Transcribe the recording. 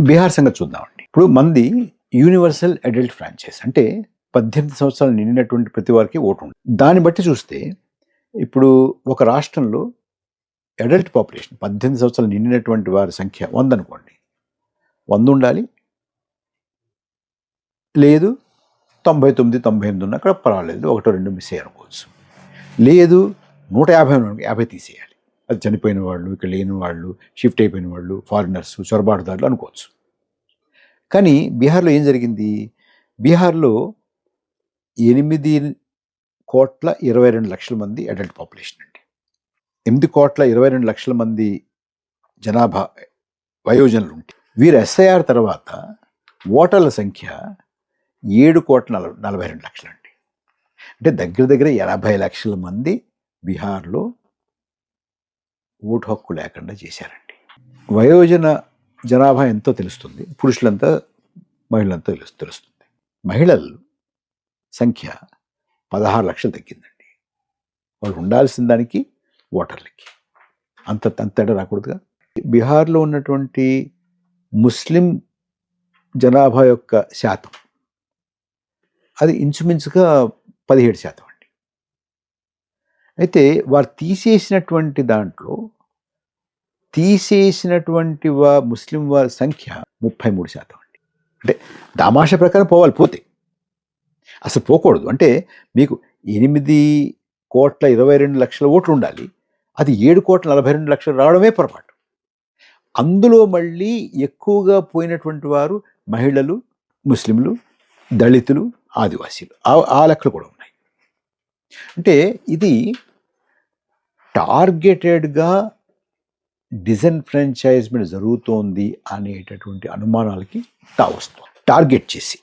బీహార్ సంగతి చూద్దామండి. ఇప్పుడు మంది యూనివర్సల్ అడల్ట్ ఫ్రాంచైజ్ అంటే 18 సంవత్సరాలు నిండినటువంటి ప్రతి వారికి ఓటు ఉంది. దాన్ని బట్టి చూస్తే ఇప్పుడు ఒక రాష్ట్రంలో అడల్ట్ పాపులేషన్ 18 సంవత్సరాలు నిండినటువంటి వారి సంఖ్య 100 అనుకోండి. 100 ఉండాలి, లేదు 99, 98 ఉన్నా అక్కడ పర్వాలేదు, 1-2 మిస్ అయ్యి అనుకోవచ్చు. లేదు 150 50 తీసేయాలి. అది చనిపోయిన వాళ్ళు, ఇక్కడ లేని వాళ్ళు, షిఫ్ట్ అయిపోయిన వాళ్ళు, ఫారినర్స్, చొరబాటుదారులు అనుకోవచ్చు. కానీ బీహార్లో ఏం జరిగింది? బీహార్లో 8,22,00,000 మంది అడల్ట్ పాపులేషన్ అండి. 8,22,00,000 మంది జనాభా వయోజనులు ఉంటే వీరు ఎస్ఐఆర్ తర్వాత ఓటర్ల సంఖ్య 7,42,00,000 అండి. అంటే దగ్గర దగ్గర 80 లక్షల మంది బీహార్లో ఓటు హక్కు లేకుండా చేశారండి. వయోజన జనాభా ఎంతో తెలుస్తుంది, పురుషులంతా మహిళలంతా తెలుస్తుంది. మహిళల సంఖ్య 16 లక్షలు తగ్గిందండి. వాళ్ళు ఉండాల్సిన దానికి ఓటర్లకి అంత తేడా రాకూడదుగా. బీహార్లో ఉన్నటువంటి ముస్లిం జనాభా యొక్క శాతం అది ఇంచుమించుగా 17% అండి. అయితే వారు తీసేసినటువంటి దాంట్లో ముస్లిం వారి సంఖ్య 33% అండి. అంటే దామాషా ప్రకారం పోవాలి, పోతే అసలు పోకూడదు. అంటే మీకు 8,22,00,000 ఓట్లు ఉండాలి, అది 7,42,00,000 రావడమే పొరపాటు. అందులో మళ్ళీ ఎక్కువగా పోయినటువంటి వారు మహిళలు, ముస్లింలు, దళితులు, ఆదివాసీలు, ఆ లెక్కలు కూడా ఉన్నాయి. అంటే ఇది టార్గెటెడ్గా డిసెన్ఫ్రాంచైజ్మెంట్ జరుగుతోంది అనేటటువంటి అనుమానాలకి తావొస్తుంది. టార్గెట్ చేసి